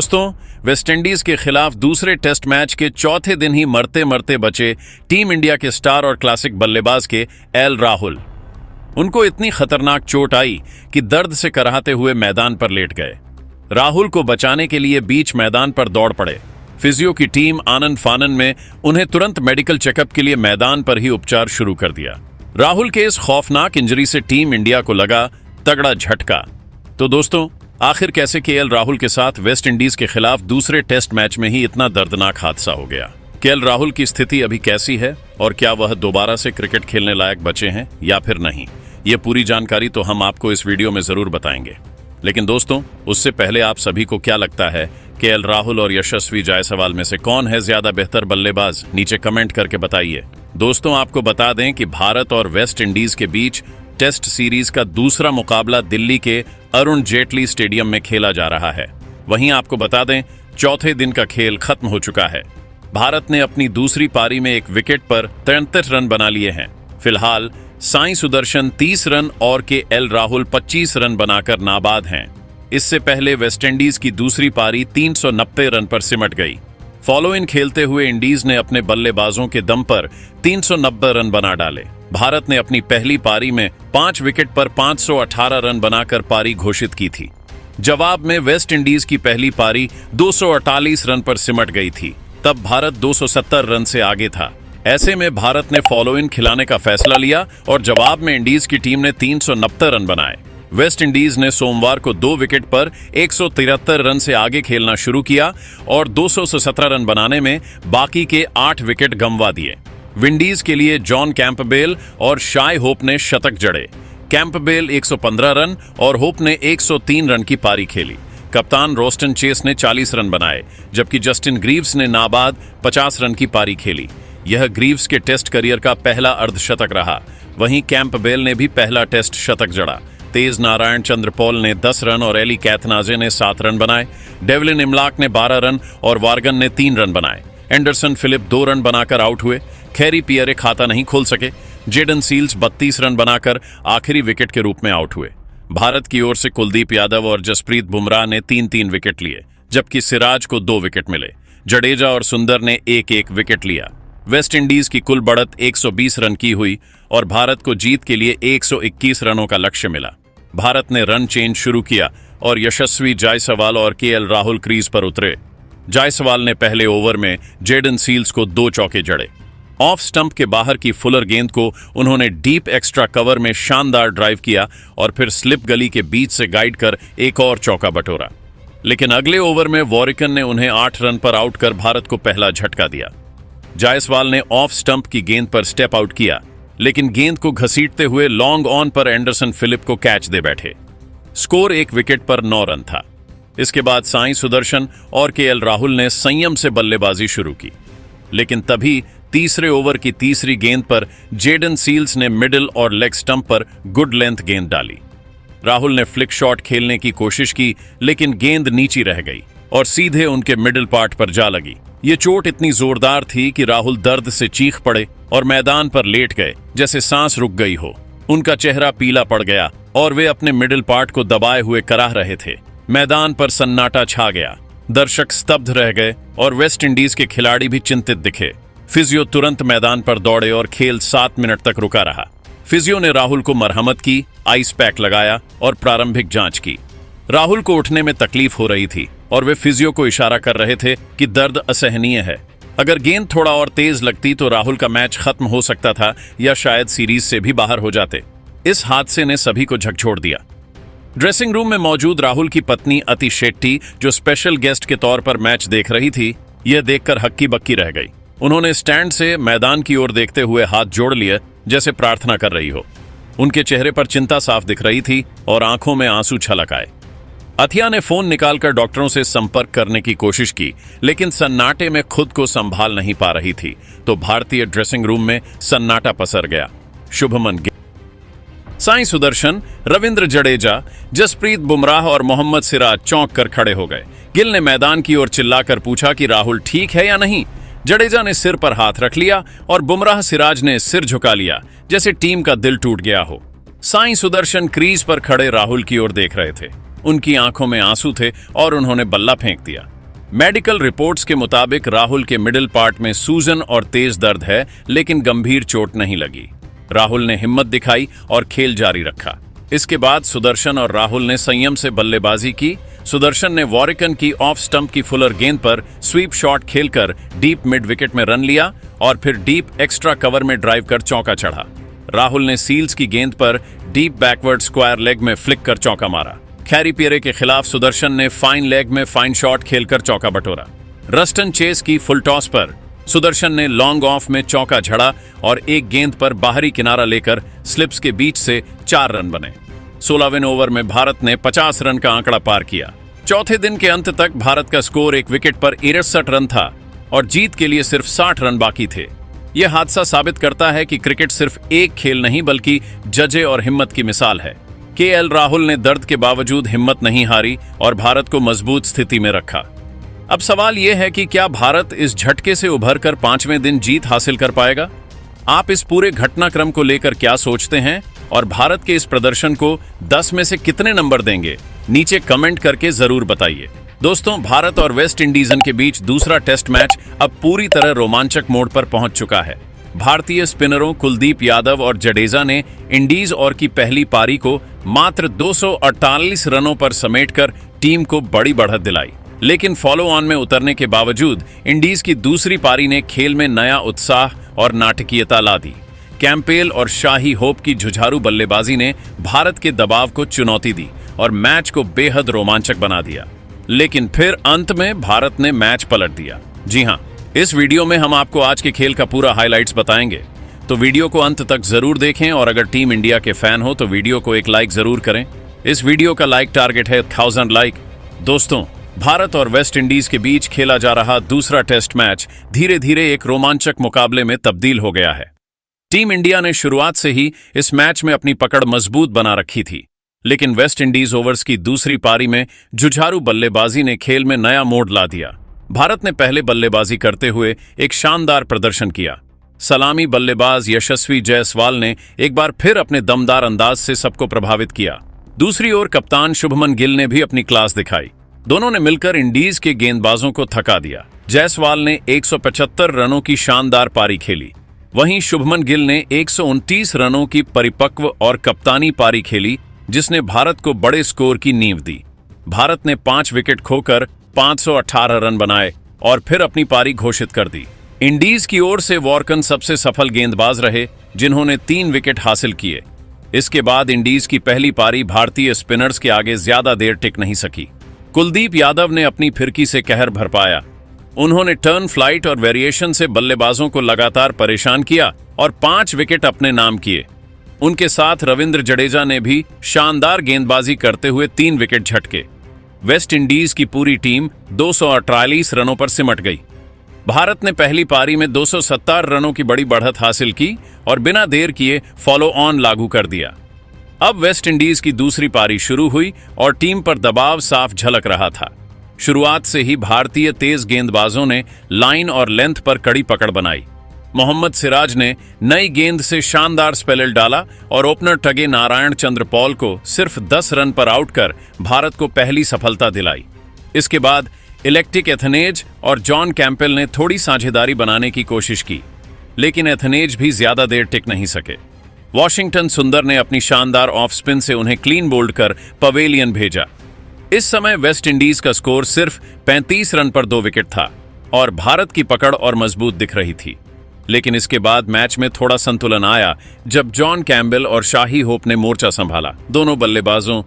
दोस्तों, वेस्टइंडीज के खिलाफ दूसरे टेस्ट मैच के चौथे दिन ही मरते मरते बचे टीम इंडिया के स्टार और क्लासिक बल्लेबाज के एल राहुल। उनको इतनी खतरनाक चोट आई कि दर्द से कराहते हुए मैदान पर लेट गए। राहुल को बचाने के लिए बीच मैदान पर दौड़ पड़े। फिजियो की टीम आनन फानन में उन्हें तुरंत मेडिकल चेकअप के लिए मैदान पर ही उपचार शुरू कर दिया। राहुल के इस खौफनाक इंजरी से टीम इंडिया को लगा तगड़ा झटका। तो दोस्तों, आखिर कैसे केएल राहुल के साथ वेस्ट इंडीज के खिलाफ दूसरे टेस्ट मैच में ही इतना दर्दनाक हादसा हो गया? केएल राहुल की स्थिति अभी कैसी है और क्या वह दोबारा से क्रिकेट खेलने लायक बचे हैं या फिर नहीं? ये पूरी जानकारी तो हम आपको इस वीडियो में जरूर बताएंगे। लेकिन दोस्तों, उससे पहले आप सभी को क्या लगता है, केएल राहुल और यशस्वी जायसवाल में से कौन है ज्यादा बेहतर बल्लेबाज? नीचे कमेंट करके बताइए। दोस्तों, आपको बता दें कि भारत और वेस्ट इंडीज के बीच टेस्ट सीरीज का दूसरा मुकाबला दिल्ली के अरुण जेटली स्टेडियम में खेला जा रहा है। वहीं आपको बता दें, चौथे दिन का खेल खत्म हो चुका है। भारत ने अपनी दूसरी पारी में एक विकेट पर 33 रन बना लिए हैं। फिलहाल साई सुदर्शन 30 रन और केएल राहुल 25 रन बनाकर नाबाद हैं। इससे पहले वेस्टइंडीज की दूसरी पारी 390 रन पर सिमट गई। फॉलो इन खेलते हुए इंडीज ने अपने बल्लेबाजों के दम पर 390 रन बना डाले। भारत ने अपनी पहली पारी में 5 विकेट पर 518 रन बनाकर पारी घोषित की थी। जवाब में वेस्ट इंडीज की पहली पारी 248 रन पर सिमट गई थी। तब भारत 270 रन से आगे था। ऐसे में भारत ने फॉलो इन खिलाने का फैसला लिया और जवाब में इंडीज की टीम ने 390 रन बनाए। वेस्ट इंडीज ने सोमवार को 2 विकेट पर 173 रन से आगे खेलना शुरू किया और 217 रन बनाने में बाकी के 8 विकेट गंवा दिए। विंडीज के लिए जॉन कैंपबेल और शाय होप ने शतक जड़े। कैंपबेल 115 रन और होप ने 103 रन की पारी खेली। कप्तान रोस्टन चेस ने 40 रन बनाए, जबकि जस्टिन ग्रीव्स ने नाबाद 50 रन की पारी खेली। यह ग्रीव्स के टेस्ट करियर का पहला अर्धशतक रहा। वहीं कैंपबेल ने भी पहला टेस्ट शतक जड़ा। तेज नारायण चंद्रपॉल ने 10 रन और एली कैथनाजे ने 7 रन बनाए। डेवलिन इमलाक ने 12 रन और वार्गन ने 3 रन बनाए। एंडरसन फिलिप 2 रन बनाकर आउट हुए। खैरी पियरे खाता नहीं खोल सके। जेडन सील्स 32 रन बनाकर आखिरी विकेट के रूप में आउट हुए। भारत की ओर से कुलदीप यादव और जसप्रीत बुमराह ने 3-3 विकेट लिए, जबकि सिराज को 2 विकेट मिले। जडेजा और सुंदर ने 1-1 विकेट लिया। वेस्ट इंडीज की कुल बढ़त 120 रन की हुई और भारत को जीत के लिए 121 रनों का लक्ष्य मिला। भारत ने रन चेंज शुरू किया और यशस्वी जायसवाल और केएल राहुल क्रीज पर उतरे। जायसवाल ने पहले ओवर में जेडन सील्स को 2 चौके जड़े। ऑफ स्टंप के बाहर की फुलर गेंद को उन्होंने डीप एक्स्ट्रा कवर में शानदार ड्राइव किया और फिर स्लिप गली के बीच से गाइड कर एक और चौका बटोरा। लेकिन अगले ओवर में वॉरिकन ने उन्हें 8 रन पर आउट कर भारत को पहला झटका दिया। जायसवाल ने ऑफ स्टंप की गेंद पर स्टेप आउट किया, लेकिन गेंद को घसीटते हुए लॉन्ग ऑन पर एंडरसन फिलिप को कैच दे बैठे। स्कोर 1 विकेट पर 9 रन था। इसके बाद साई सुदर्शन और केएल राहुल ने संयम से बल्लेबाजी शुरू की, लेकिन तभी तीसरे ओवर की तीसरी गेंद पर जेडन सील्स ने मिडिल और लेग स्टंप पर गुड लेंथ गेंद डाली। राहुल ने फ्लिक शॉट खेलने की कोशिश की, लेकिन गेंद नीची रह गई और सीधे उनके मिडिल पार्ट पर जा लगी। ये चोट इतनी जोरदार थी कि राहुल दर्द से चीख पड़े और मैदान पर लेट गए, जैसे सांस रुक गई हो। उनका चेहरा पीला पड़ गया और वे अपने मिडिल पार्ट को दबाए हुए कराह रहे थे। मैदान पर सन्नाटा छा गया। दर्शक स्तब्ध रह गए और वेस्ट इंडीज के खिलाड़ी भी चिंतित दिखे। फिजियो तुरंत मैदान पर दौड़े और खेल 7 मिनट तक रुका रहा। फिजियो ने राहुल को मरहमत की, आइस पैक लगाया और प्रारंभिक जांच की। राहुल को उठने में तकलीफ हो रही थी और वे फिजियो को इशारा कर रहे थे कि दर्द असहनीय है। अगर गेंद थोड़ा और तेज लगती तो राहुल का मैच खत्म हो सकता था या शायद सीरीज से भी बाहर हो जाते। इस हादसे ने सभी को झकझोर दिया। ड्रेसिंग रूम में मौजूद राहुल की पत्नी अति शेट्टी, जो स्पेशल गेस्ट के तौर पर मैच देख रही थी, यह देखकर हक्की बक्की रह गई। उन्होंने स्टैंड से मैदान की ओर देखते हुए हाथ जोड़ लिए, जैसे प्रार्थना कर रही हो। उनके चेहरे पर चिंता साफ दिख रही थी और आंखों में आंसू छलक आए। अथिया ने फोन निकालकर डॉक्टरों से संपर्क करने की कोशिश की, लेकिन सन्नाटे में खुद को संभाल नहीं पा रही थी, तो भारतीय ड्रेसिंग रूम में सन्नाटा पसर गया। शुभमन गिल, साई सुदर्शन, रविंद्र जडेजा, जसप्रीत बुमराह और मोहम्मद सिराज चौंक कर खड़े हो गए। गिल ने मैदान की ओर चिल्लाकर पूछा कि राहुल ठीक है या नहीं। जडेजा ने सिर पर हाथ रख लिया और बुमराह सिराज ने सिर झुका लिया, जैसे टीम का दिल टूट गया हो। साई सुदर्शन क्रीज पर खड़े राहुल की ओर देख रहे थे। उनकी आंखों में आंसू थे और उन्होंने बल्ला फेंक दिया। मेडिकल रिपोर्ट्स के मुताबिक राहुल के मिडिल पार्ट में सूजन और तेज दर्द है, लेकिन गंभीर चोट नहीं लगी। राहुल ने हिम्मत दिखाई और खेल जारी रखा। इसके बाद सुदर्शन और राहुल ने संयम से बल्लेबाजी की। सुदर्शन ने वॉरिकन की ऑफ स्टंप की फुलर गेंद पर स्वीप शॉट खेलकर डीप मिड विकेट में रन लिया और फिर डीप एक्स्ट्रा कवर में ड्राइव कर चौका चढ़ा। राहुल ने सील्स की गेंद पर डीप बैकवर्ड स्क्वायर लेग में फ्लिक कर चौका मारा। कैरी के खिलाफ सुदर्शन ने फाइन लेग में फाइन शॉट खेलकर चौका बटोरा। रस्टन चेस की फुल टॉस पर सुदर्शन ने लॉन्ग ऑफ में चौका झड़ा और एक गेंद पर बाहरी किनारा लेकर स्लिप्स के बीच से 4 रन बने। 16वें ओवर में भारत ने 50 रन का आंकड़ा पार किया। चौथे दिन के अंत तक भारत का स्कोर एक विकेट पर 63 रन था और जीत के लिए सिर्फ 60 रन बाकी थे। यह हादसा साबित करता है कि क्रिकेट सिर्फ एक खेल नहीं बल्कि जजे और हिम्मत की मिसाल है। केएल राहुल ने दर्द के बावजूद हिम्मत नहीं हारी और भारत को मजबूत स्थिति में रखा। अब सवाल यह है कि क्या भारत इस झटके से उभरकर 5वें दिन जीत हासिल कर पाएगा? आप इस पूरे घटनाक्रम को लेकर क्या सोचते हैं और भारत के इस प्रदर्शन को 10 में से कितने नंबर देंगे? नीचे कमेंट करके जरूर बताइए। दोस्तों, भारत और वेस्ट इंडीज के बीच दूसरा टेस्ट मैच अब पूरी तरह रोमांचक मोड़ पर पहुंच चुका है। भारतीय स्पिनरों कुलदीप यादव और जडेजा ने इंडीज ओर की पहली पारी को मात्र 248 रनों पर समेटकर टीम को बड़ी बढ़त दिलाई। लेकिन फॉलो ऑन में उतरने के बावजूद इंडीज की दूसरी पारी ने खेल में नया उत्साह और नाटकीयता ला दी। कैंपेल और शाही होप की जुझारू बल्लेबाजी ने भारत के दबाव को चुनौती दी और मैच को बेहद रोमांचक बना दिया। लेकिन फिर अंत में भारत ने मैच पलट दिया। जी हां, इस वीडियो में हम आपको आज के खेल का पूरा हाइलाइट्स बताएंगे, तो वीडियो को अंत तक जरूर देखें और अगर टीम इंडिया के फैन हो तो वीडियो को एक लाइक जरूर करें। इस वीडियो का लाइक टारगेट है 1000 लाइक। दोस्तों, भारत और वेस्ट इंडीज के बीच खेला जा रहा दूसरा टेस्ट मैच धीरे धीरे एक रोमांचक मुकाबले में तब्दील हो गया है। टीम इंडिया ने शुरुआत से ही इस मैच में अपनी पकड़ मजबूत बना रखी थी, लेकिन वेस्ट इंडीज ओवर्स की दूसरी पारी में जुझारू बल्लेबाजी ने खेल में नया मोड़ ला दिया। भारत ने पहले बल्लेबाजी करते हुए एक शानदार प्रदर्शन किया। सलामी बल्लेबाज यशस्वी जायसवाल ने एक बार फिर अपने दमदार अंदाज से सबको प्रभावित किया। दूसरी ओर कप्तान शुभमन गिल ने भी अपनी क्लास दिखाई। दोनों ने मिलकर इंडीज के गेंदबाजों को थका दिया। जायसवाल ने 175 रनों की शानदार पारी खेली, वहीं शुभमन गिल ने 129 रनों की परिपक्व और कप्तानी पारी खेली, जिसने भारत को बड़े स्कोर की नींव दी। भारत ने 5 विकेट खोकर 518 रन बनाए और फिर अपनी पारी घोषित कर दी। इंडीज की ओर से वॉर्कन सबसे सफल गेंदबाज रहे, जिन्होंने 3 विकेट हासिल किए। इसके बाद इंडीज की पहली पारी भारतीय स्पिनर्स के आगे ज्यादा देर टिक नहीं सकी। कुलदीप यादव ने अपनी फिरकी से कहर भरपाया। उन्होंने टर्न, फ्लाइट और वेरिएशन से बल्लेबाजों को लगातार परेशान किया और 5 विकेट अपने नाम किए। उनके साथ रविंद्र जडेजा ने भी शानदार गेंदबाजी करते हुए 3 विकेट झटके। वेस्ट इंडीज की पूरी टीम 248 रनों पर सिमट गई। भारत ने पहली पारी में 270 रनों की बड़ी बढ़त हासिल की और बिना देर किए फॉलो ऑन लागू कर दिया। अब वेस्ट इंडीज की दूसरी पारी शुरू हुई और टीम पर दबाव साफ झलक रहा था। शुरुआत से ही भारतीय तेज गेंदबाजों ने लाइन और लेंथ पर कड़ी पकड़ बनाई। मोहम्मद सिराज ने नई गेंद से शानदार स्पेल डाला और ओपनर टगे नारायण चंद्र पॉल को सिर्फ 10 रन पर आउट कर भारत को पहली सफलता दिलाई। इसके बाद इलेक्ट्रिक एथनेज और जॉन कैंपेल ने थोड़ी साझेदारी बनाने की कोशिश की, लेकिन एथनेज भी ज्यादा देर टिक नहीं सके। वॉशिंगटन सुंदर ने अपनी शानदार ऑफ स्पिन से उन्हें क्लीन बोल्ड कर पवेलियन भेजा। इस समय वेस्ट इंडीज का स्कोर सिर्फ 35 रन पर 2 विकेट था और भारत की पकड़ और मजबूत दिख रही थी। लेकिन इसके बाद मैच में थोड़ा संतुलन आया जब जॉन कैम्बेल और शाही होप ने मोर्चा संभाला। दोनों बल्लेबाजों